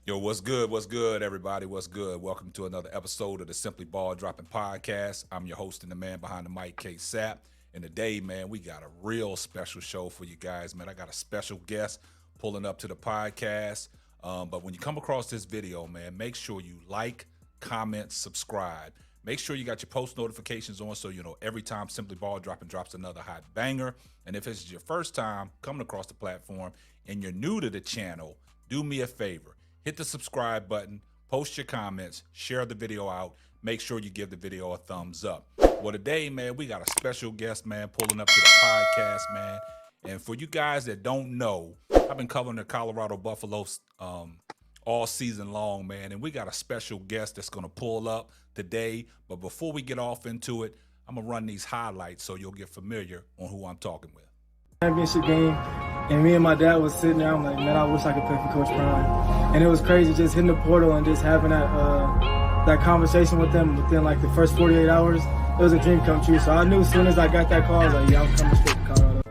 Yo, what's good? What's good, everybody? What's good? Welcome to another episode of the Simply Ball Dropping Podcast. I'm your host and the man behind the mic, K Sap. And today, man, we got a real special show for you guys, man. I got a special guest pulling up to the podcast. But when you come across this video, man, make sure you like, comment, subscribe. Make sure you got your post notifications on so you know every time Simply Ball Dropping drops another hot banger. And if it's your first time coming across the platform and you're new to the channel, do me a favor. Hit the subscribe button, post your comments, share the video out. Make sure you give the video a thumbs up. Well, today, man, we got a special guest, man, pulling up to the podcast, man. And for you guys that don't know, I've been covering the Colorado Buffaloes all season long, man. And we got a special guest that's going to pull up today. But before we get off into it, I'm going to run these highlights so you'll get familiar on who I'm talking with. Championship game, and me and my dad was sitting there. I'm like, man, I wish I could play for Coach Prime. And it was crazy just hitting the portal and just having that conversation with them within like the first 48 hours. It was a dream come true. So I knew as soon as I got that call, I was like, yeah, I'm coming straight to Colorado.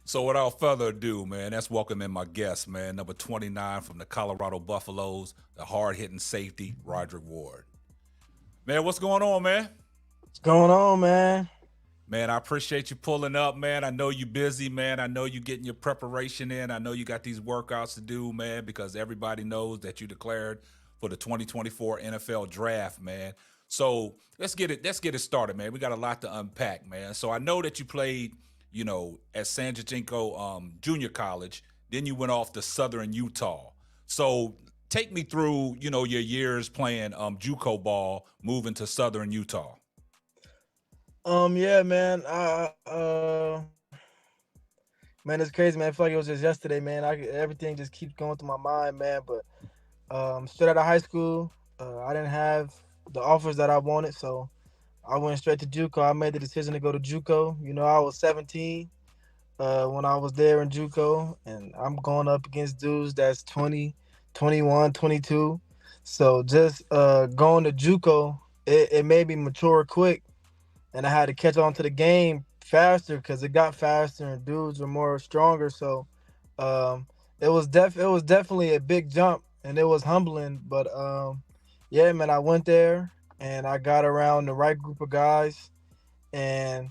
So without further ado, man, let's welcome in my guest, man, number 29 from the Colorado Buffaloes, the hard-hitting safety, Rodrick Ward. Man, what's going on, man? What's going on, man? Man, I appreciate you pulling up, man. I know you busy, man. I know you getting your preparation in. I know you got these workouts to do, man, because everybody knows that you declared for the 2024 NFL Draft, man. So let's get it started, man. We got a lot to unpack, man. So I know that you played, at San Jacinto Junior College. Then you went off to Southern Utah. So take me through, your years playing Juco ball, moving to Southern Utah. Yeah, man. Man, it's crazy, man. I feel like it was just yesterday, man. Everything just keeps going through my mind, man. But straight out of high school, I didn't have the offers that I wanted, so I went straight to Juco. I made the decision to go to Juco. I was 17 when I was there in Juco, and I'm going up against dudes that's 20, 21, 22. So just going to Juco, it made me mature quick, and I had to catch on to the game faster because it got faster and dudes were more stronger. So it was definitely a big jump, and it was humbling. But yeah, man, I went there. And I got around the right group of guys, and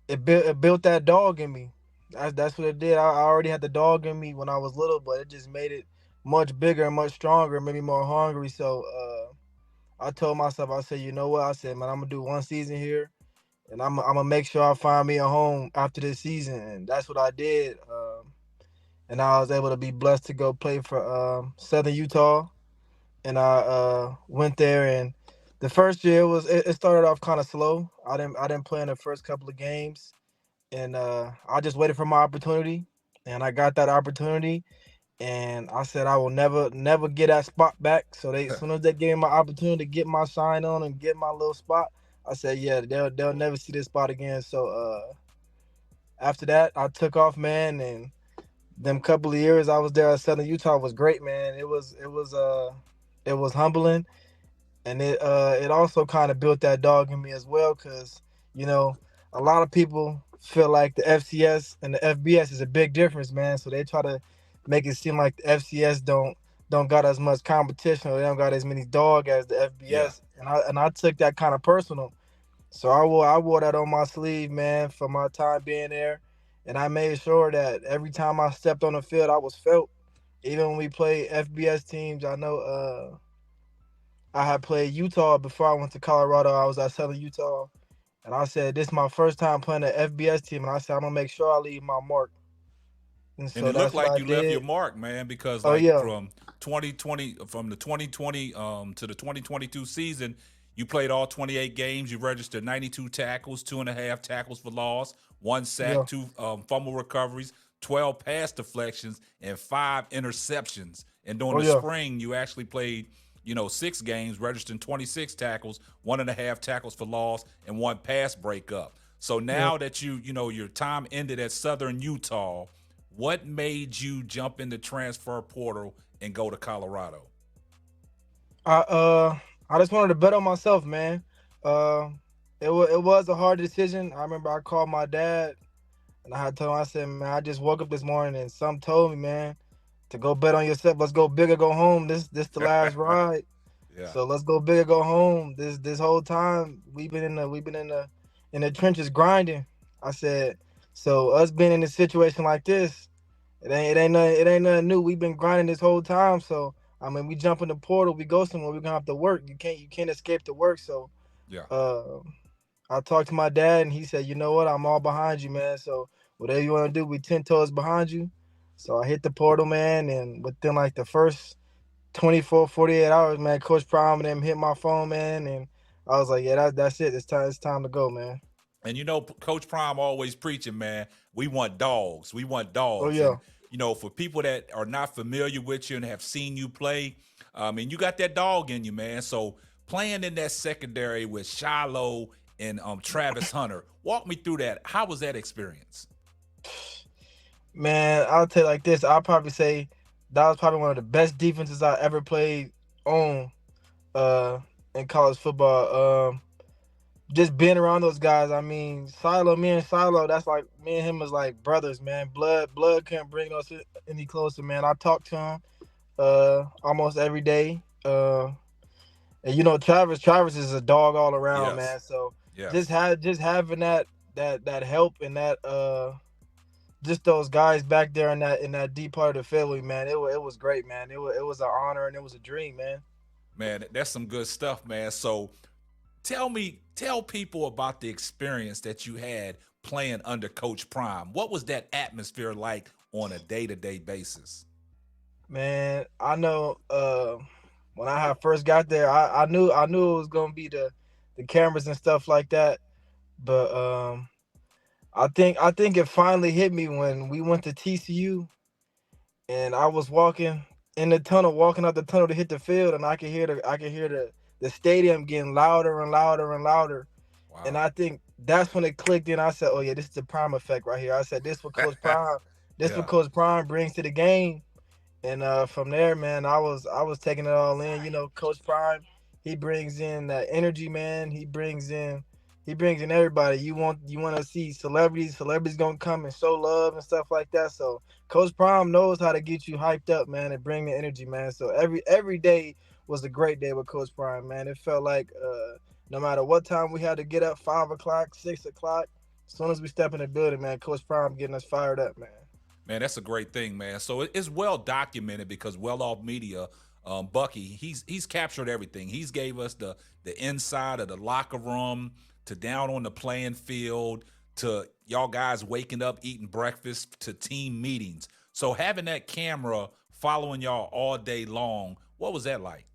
it built that dog in me. That's what it did. I already had the dog in me when I was little, but it just made it much bigger and much stronger, made me more hungry. So I told myself, I said, you know what? I said, man, I'm gonna do one season here, and I'm gonna make sure I find me a home after this season. And that's what I did. And I was able to be blessed to go play for Southern Utah, and I went there. And the first year it started off kind of slow. I didn't play in the first couple of games, and I just waited for my opportunity, and I got that opportunity, and I said I will never get that spot back. So as soon as they gave me my opportunity to get my sign on and get my little spot, I said, yeah, they'll never see this spot again. So after that, I took off, man, and them couple of years I was there at Southern Utah was great, man. It was humbling, and it also kind of built that dog in me as well, because you know a lot of people feel like the FCS and the FBS is a big difference, man. So they try to make it seem like the FCS don't got as much competition, or they don't got as many dog as the Yeah. FBS, and I took that kind of personal. So I wore that on my sleeve, man, for my time being there, and I made sure that every time I stepped on the field, I was felt. Even when we played FBS teams, I know I had played Utah before I went to Colorado. I was at Southern Utah, and I said this is my first time playing an FBS team, and I said I'm gonna make sure I leave my mark, and And so it looked that's what like I you left your did. mark, man, because Oh like yeah, from 2020, from the 2020 to the 2022 season, you played all 28 games. You registered 92 tackles, 2.5 tackles for loss, one sack, yeah, two fumble recoveries, 12 pass deflections, and 5 interceptions. And during oh the yeah, spring, you actually played, 6 games, registering 26 tackles, 1.5 tackles for loss, and one pass breakup. So yeah. now that your time ended at Southern Utah, what made you jump in the transfer portal and go to Colorado? I uh I just wanted to bet on myself, man. Uh, it was a hard decision. I remember I called my dad and I had told him, I said, man, I just woke up this morning and some told me, man, to go bet on yourself. Let's go big or go home. This the last ride. Yeah. So let's go big or go home. This whole time we've been in the trenches grinding. I said, so us being in a situation like this, it ain't nothing new. We've been grinding this whole time. So I mean, we jump in the portal, we go somewhere. We're gonna have to work. You can't escape the work. So Yeah. uh, I talked to my dad, and he said, you know what? I'm all behind you, man. So whatever you want to do, we 10 toes behind you. So I hit the portal, man, and within like the first 24, 48 hours, man, Coach Prime and them hit my phone, man, and I was like, yeah, that's it. It's time to go, man. And Coach Prime always preaching, man, we want dogs. We want Oh dogs. yeah. And, for people that are not familiar with you and have seen you play, and you got that dog in you, man. So playing in that secondary with Shiloh and Travis Hunter, walk me through that. How was that experience? Man, I'll tell you like this. I'll probably say that was probably one of the best defenses I ever played on uh in college football. Just being around those guys, I mean, me and Silo, that's like me and him is like brothers, man. Blood can't bring us any closer, man. I talk to him almost every day. And Travis is a dog all around, Yes. man. So Yes. just having that help and that just those guys back there in that deep part of the family, man. It was great, man. It was an honor and it was a dream, man. Man, that's some good stuff, man. So tell people about the experience that you had playing under Coach Prime. What was that atmosphere like on a day-to-day basis? Man, I know when I had first got there, I knew it was gonna be the cameras and stuff like that. But I think it finally hit me when we went to TCU and I was walking in the tunnel, walking out the tunnel to hit the field, and I could hear the stadium getting louder and louder and louder. And Wow. I think that's when it clicked in. I said, "Oh yeah, this is the Prime effect right here." I said, "This what Coach Prime, this what Yeah. Coach Prime brings to the game." And from there, man, I was taking it all in. Coach Prime, he brings in that energy, man. He brings in everybody. You want to see celebrities. Celebrities gonna come and show love and stuff like that. So Coach Prime knows how to get you hyped up, man, and bring the energy, man. So every day was a great day with Coach Prime, man. It felt like no matter what time we had to get up, 5 o'clock, 6 o'clock, as soon as we step in the building, man, Coach Prime getting us fired up, man. Man, that's a great thing, man. So it's well documented because Well Off Media, Bucky, he's captured everything. He's gave us the inside of the locker room to down on the playing field to y'all guys waking up eating breakfast to team meetings. So having that camera following y'all all day long, what was that like?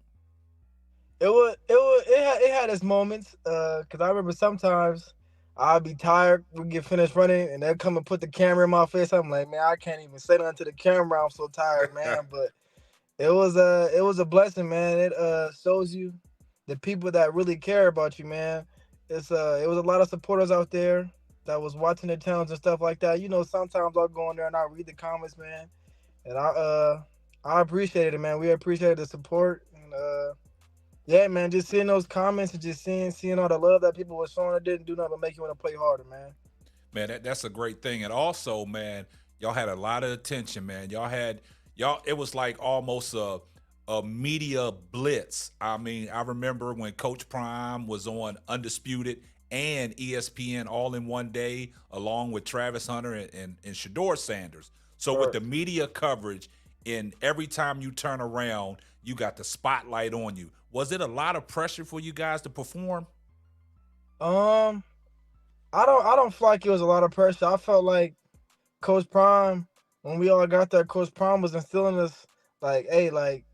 It had its moments. Cause I remember sometimes I'd be tired, we get finished running, and they'll come and put the camera in my face. I'm like, man, I can't even say nothing to the camera. I'm so tired, man. But it was a blessing, man. It shows you the people that really care about you, man. it was a lot of supporters out there that was watching the towns and stuff like that. Sometimes I'll go in there and I'll read the comments, man, and I appreciated it, man. We appreciated the support, and yeah, man, just seeing those comments and just seeing all the love that people were showing, it didn't do nothing but make you want to play harder, man. Man, that's a great thing. And also, man, y'all had a lot of attention, man. Y'all it was like almost a media blitz. I mean, I remember when Coach Prime was on Undisputed and ESPN all in one day, along with Travis Hunter and Shador Sanders. So with Right. the media coverage, and every time you turn around, you got the spotlight on you. Was it a lot of pressure for you guys to perform? Um, I don't feel like it was a lot of pressure. I felt like Coach Prime, when we all got there, Coach Prime was instilling us like, hey, like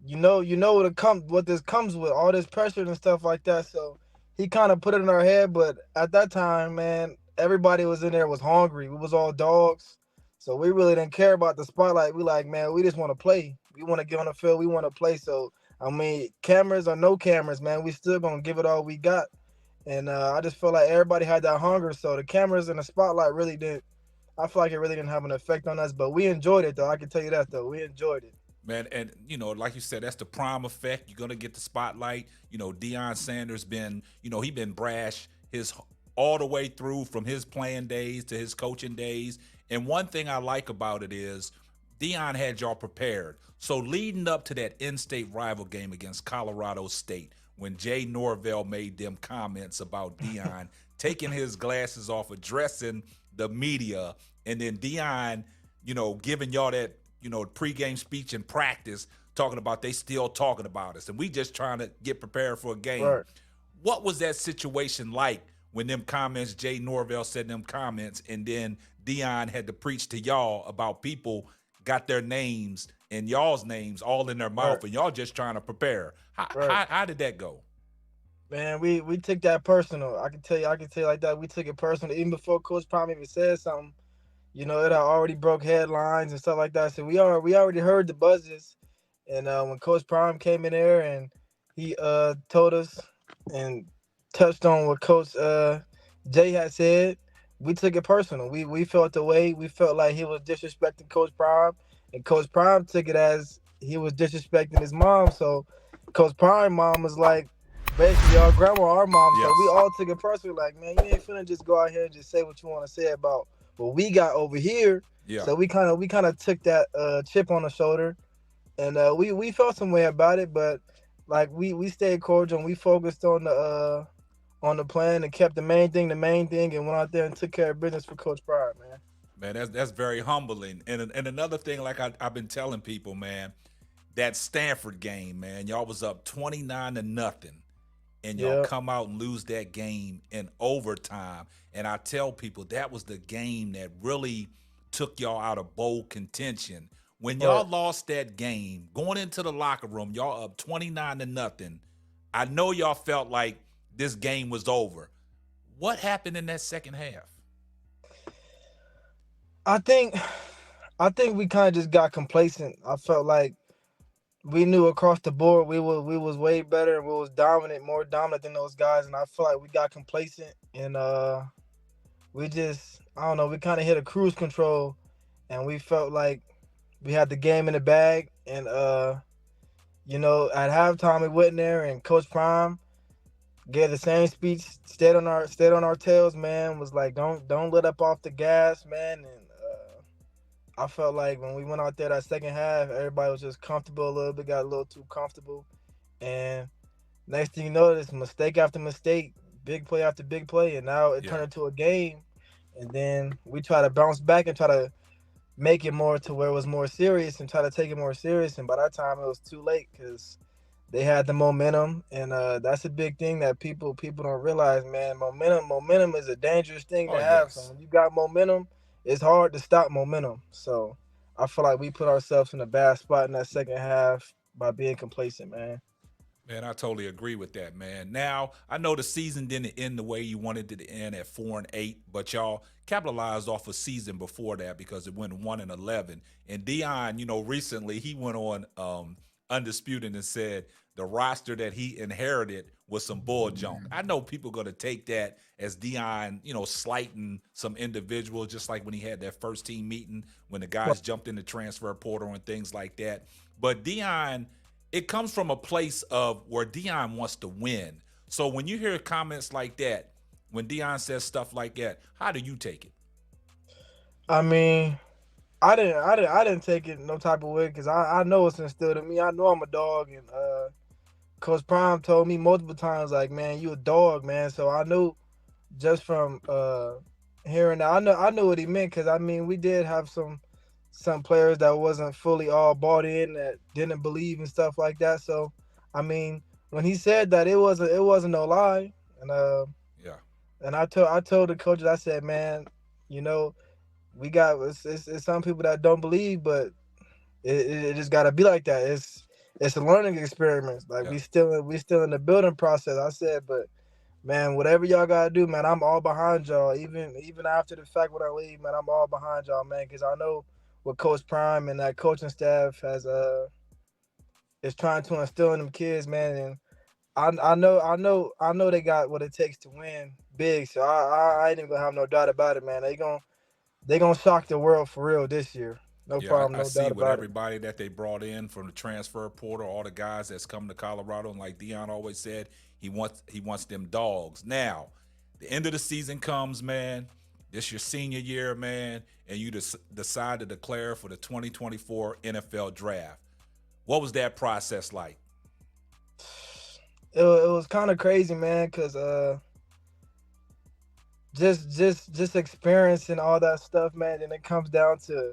what this comes with, all this pressure and stuff like that. So he kind of put it in our head. But at that time, man, everybody was in there was hungry. We was all dogs, so we really didn't care about the spotlight. We like, man, we just want to play. We want to get on the field. We want to play. So I mean, cameras or no cameras, man, we still gonna give it all we got. And I just feel like everybody had that hunger. So the cameras and the spotlight really didn't. I feel like it really didn't have an effect on us, but we enjoyed it though. I can tell you that though. We enjoyed it. Man, and like you said, that's the prime effect. You're gonna get the spotlight. Deion Sanders been, he been brash his all the way through from his playing days to his coaching days. And one thing I like about it is Deion had y'all prepared. So leading up to that in-state rival game against Colorado State, when Jay Norvell made them comments about Deion taking his glasses off, addressing the media, and then Deion, giving y'all that pregame speech and practice talking about they still talking about us and we just trying to get prepared for a game. Right. What was that situation like when them comments, Jay Norvell said them comments, and then Deion had to preach to y'all about people got their names and y'all's names all in their Right. mouth and y'all just trying to prepare? How, Right. how, how did that go? Man, we took that personal. I can tell you like that. We took it personal. Even before Coach Prime even said something, it had already broke headlines and stuff like that. So we already heard the buzzes. And when Coach Prime came in there and he told us and touched on what Coach Jay had said, we took it personal. We felt the way. We felt like he was disrespecting Coach Prime, and Coach Prime took it as he was disrespecting his mom. So Coach Prime mom was like basically our grandma, our mom. So we Yes. all took it personally. Like, man, you ain't finna just go out here and just say what you want to say about what we got over here. Yeah. So we kind of took that chip on the shoulder, and we felt some way about it, but like we stayed cordial and we focused on the plan and kept the main thing, and went out there and took care of business for Coach Pryor, man. Man, that's very humbling. And another thing, like I've been telling people, man, that Stanford game, man, y'all was up 29-0, and y'all Yeah, come out and lose that game in overtime. And I tell people that was the game that really took y'all out of bowl contention. When right. y'all lost that game, going into the locker room, y'all up 29-0. I know y'all felt like this game was over. What happened in that second half? I think I think we kind of just got complacent. I felt like we knew across the board we was way better and we was dominant, more dominant than those guys, and I feel like we got complacent and we just I don't know, we kind of hit a cruise control, and we felt like we had the game in the bag, and at halftime we went in there and Coach Prime gave the same speech, stayed on our tails, man. Was like, don't let up off the gas, man. And I felt like when we went out there that second half, everybody was just comfortable a little bit, got a little too comfortable. And next thing you know, this mistake after mistake, big play after big play, and now it Yeah. turned into a game. And then we try to bounce back and try to make it more to where it was more serious and try to take it more serious. And by that time, it was too late because they had the momentum, and that's a big thing that people don't realize, man. Momentum is a dangerous thing Oh to have. So yes. when you got momentum, it's hard to stop momentum. So I feel like we put ourselves in a bad spot in that second half by being complacent, man. Man, I totally agree with that, man. Now, I know the season didn't end the way you wanted it to end at 4-8, but y'all capitalized off a season before that because it went 1-11. And Dion, recently he went on Undisputed and said the roster that he inherited was some bull junk. I know people going to take that as Dion, slighting some individuals, just like when he had that first team meeting when the Right. guys jumped in the transfer portal and things like that. But Dion, it comes from a place of where Dion wants to win. So when you hear comments like that, when Dion says stuff like that, how do you take it? I mean, I didn't take it no type of way because I know it's instilled in me. I know I'm a dog, and Coach Prime told me multiple times, like, man, you a dog, man. So I knew just from hearing that, I know what he meant because I mean we did have some players that wasn't fully all bought in, that didn't believe and stuff like that. So I mean, when he said that, it wasn't no lie, and Yeah, I told the coaches, I said, man, you know, we got it's some people that don't believe, but it just gotta be like that. It's a learning experiment. Like yeah, we still in the building process. I said, but man, whatever y'all gotta do, man, I'm all behind y'all. Even after the fact when I leave, man, I'm all behind y'all, man, because I know what Coach Prime and that coaching staff has is trying to instill in them kids, man. And I know they got what it takes to win big. So I ain't even gonna have no doubt about it, man. They gonna shock the world for real this year. No yeah. problem, I no see doubt with about it. everybody that they brought in from the transfer portal, all the guys that's come to Colorado, and like Dion always said, he wants them dogs. Now, the end of the season comes, man. This your senior year, man, and you decide to declare for the 2024 NFL Draft. What was that process like? It was kind of crazy, man, cause just experiencing all that stuff, man. And it comes down to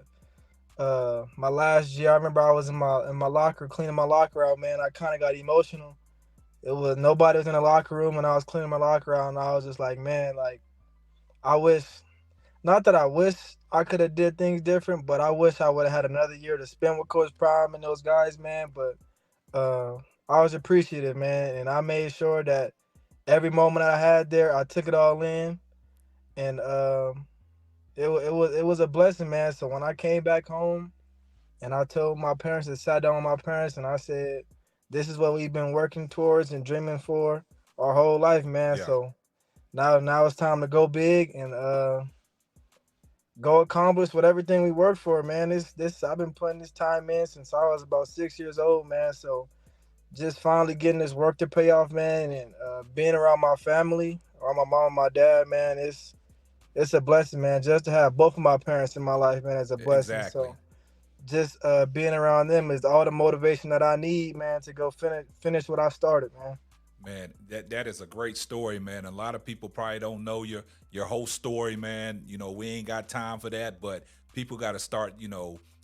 my last year. I remember I was in my locker cleaning my locker out, man. I kind of got emotional. It was nobody was in the locker room, and I was cleaning my locker out, and I was just like, man, like I wish. Not that I wish I could have did things different, but I wish I would have had another year to spend with Coach Prime and those guys, man. But uh, I was appreciative, man, and I made sure that every moment I had there, I took it all in, and it was a blessing, man. So when I came back home and I told my parents, and sat down with my parents, and I said, "This is what we've been working towards and dreaming for our whole life, man." Yeah, So now it's time to go big and go accomplish what everything we worked for, man. This I've been putting this time in since I was about 6 years old, man. So just finally getting this work to pay off, man, and being around my family, around my mom and my dad, man, it's a blessing, man. Just to have both of my parents in my life, man, is a blessing. exactly. So just being around them is all the motivation that I need, man, to go finish what I started, man. Man, that is a great story, man. A lot of people probably don't know your whole story, man. We ain't got time for that, but people got to start,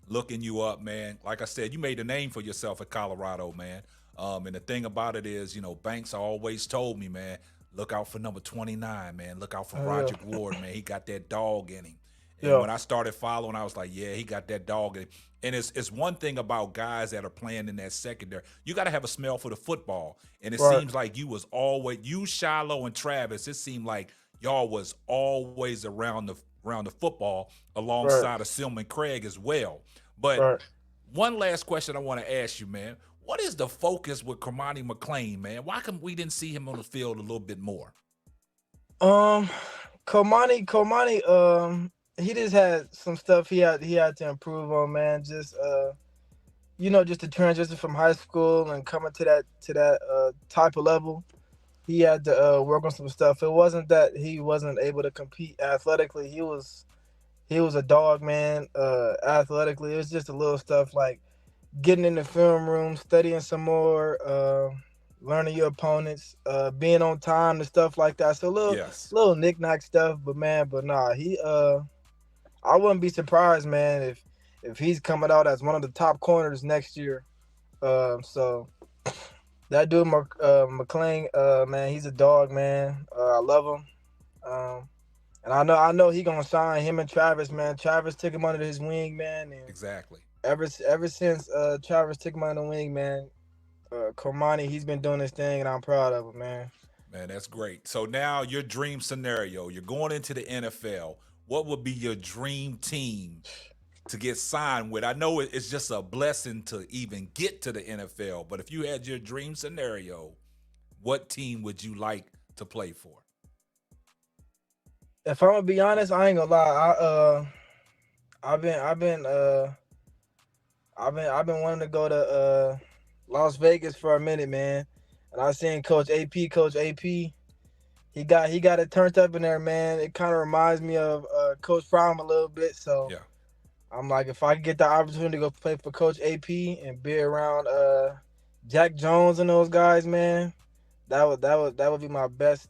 looking you up, man. Like I said, you made a name for yourself at Colorado, man. And the thing about it is, Banks always told me, man, look out for number 29, man. Look out for Yeah, Rodrick Ward, man. He got that dog in him. And yeah, when I started following, I was like, yeah, he got that dog in him. And it's one thing about guys that are playing in that secondary. You got to have a smell for the football. And it right, seems like you, Shiloh, and Travis. It seemed like y'all was always around the football right, alongside of Silman Craig as well. But right. one last question I want to ask you, man. What is the focus with Cormani McClain, man? Why come we didn't see him on the field a little bit more? Um, Komani, he just had some stuff he had to improve on, man. Just just the transition from high school and coming to that type of level. He had to work on some stuff. It wasn't that he wasn't able to compete athletically. He was a dog, man. Athletically, it was just a little stuff like getting in the film room, studying some more, learning your opponents, being on time and stuff like that. So little Yes. little knick-knack stuff, but man, but nah, I wouldn't be surprised, man, if he's coming out as one of the top corners next year. So that dude, McLean, man, he's a dog, man. I love him. And I know he gonna sign him and Travis, man. Travis took him under his wing, man, and Exactly. ever since Travis took him under the wing, man, Komani, he's been doing his thing, and I'm proud of him, man. Man, that's great. So now your dream scenario, you're going into the NFL. What would be your dream team? to get signed with? I know it's just a blessing to even get to the NFL, but if you had your dream scenario, what team would you like to play for? If I'm gonna be honest, I ain't gonna lie. I've been wanting to go to Las Vegas for a minute, man. And I seen Coach AP. He got it turned up in there, man. It kind of reminds me of Coach Prime a little bit. So Yeah. I'm like, if I could get the opportunity to go play for Coach AP and be around Jack Jones and those guys, man, that would be my best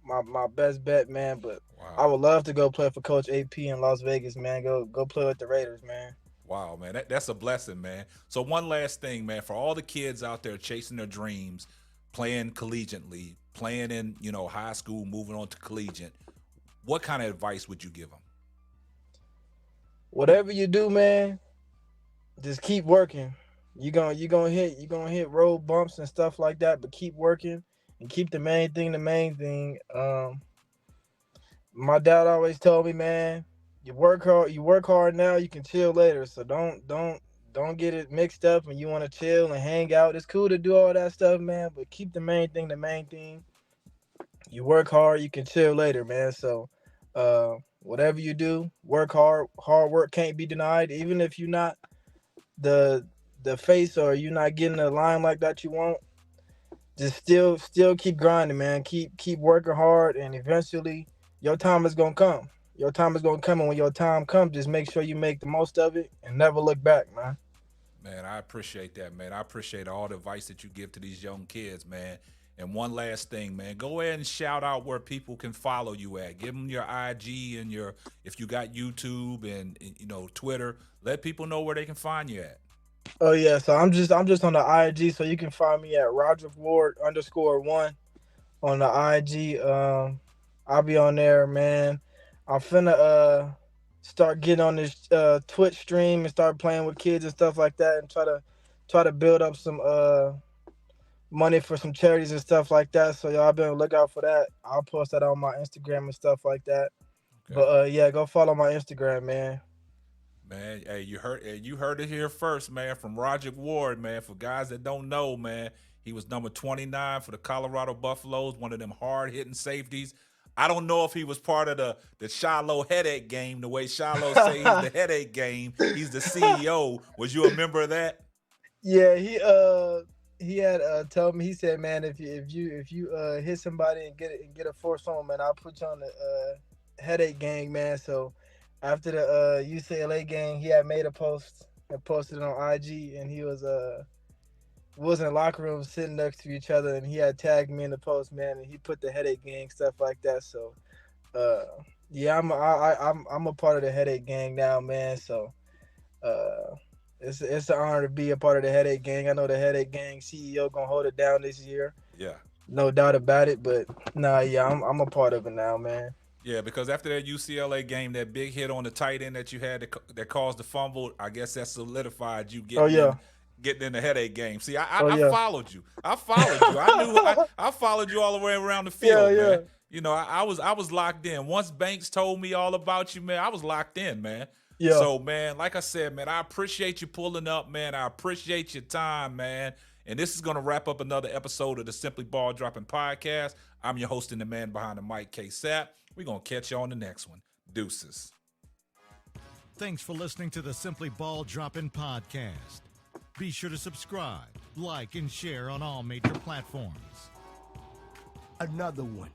my best bet, man. But I Wow. would love to go play for Coach AP in Las Vegas, man. Go play with the Raiders, man. Wow, man. That's a blessing, man. So one last thing, man, for all the kids out there chasing their dreams, playing collegiately, playing in, high school, moving on to collegiate, what kind of advice would you give them? Whatever you do, man, just keep working. You gonna hit road bumps and stuff like that, but keep working and keep the main thing the main thing. My dad always told me, man, you work hard now, you can chill later. So don't get it mixed up and you want to chill and hang out. It's cool to do all that stuff, man, but keep the main thing the main thing. You work hard, you can chill later, man. So whatever you do, work hard. Hard work can't be denied, even if you're not the the face or you're not getting the limelight that you want. Just still keep grinding, man. Keep working hard, and eventually your time is gonna come. Your time is gonna come, and when your time comes, just make sure you make the most of it and never look back, man. Man, I appreciate that, man. I appreciate all the advice that you give to these young kids, man. And one last thing, man, go ahead and shout out where people can follow you at. Give them your IG and if you got YouTube and Twitter, let people know where they can find you at. Oh yeah, so I'm just on the IG, so you can find me at Rodrick Ward _1 on the IG. I'll be on there, man. I'm finna start getting on this Twitch stream and start playing with kids and stuff like that, and try to build up some money for some charities and stuff like that. So y'all be on the lookout for that. I'll post that on my Instagram and stuff like that. Okay. But yeah, go follow my Instagram, man. Man, hey, you heard it here first, man, from Rodrick Ward, man. For guys that don't know, man, he was number 29 for the Colorado Buffaloes, one of them hard-hitting safeties. I don't know if he was part of the Shiloh headache game, the way Shiloh say he's the headache game. He's the CEO. Was you a member of that? Yeah, he had told me, he said, man, if you hit somebody and get a force on, man, I'll put you on the headache gang, man. So after the UCLA game, he had made a post and posted it on IG, and he was in the locker room sitting next to each other, and he had tagged me in the post, man, and he put the headache gang stuff like that. So yeah, I'm a part of the headache gang now, man. So it's an honor to be a part of the headache gang. I know the headache gang CEO gonna hold it down this year, Yeah. no doubt about it. But nah, yeah, I'm a part of it now, man. Yeah, because after that UCLA game, that big hit on the tight end that you had that caused the fumble, I guess that solidified you Oh yeah, getting in the headache game. See, oh I yeah, followed you. I followed you. I followed you all the way around the yeah, field, yeah, man. I was locked in. Once Banks told me all about you, man, I was locked in, man. yeah. So, man, like I said, man, I appreciate you pulling up, man. I appreciate your time, man. And this is going to wrap up another episode of the Simply Ball Dropping Podcast. I'm your host and the man behind the mic, K Sap. We're going to catch you on the next one. Deuces. Thanks for listening to the Simply Ball Dropping Podcast. Be sure to subscribe, like, and share on all major platforms. Another one.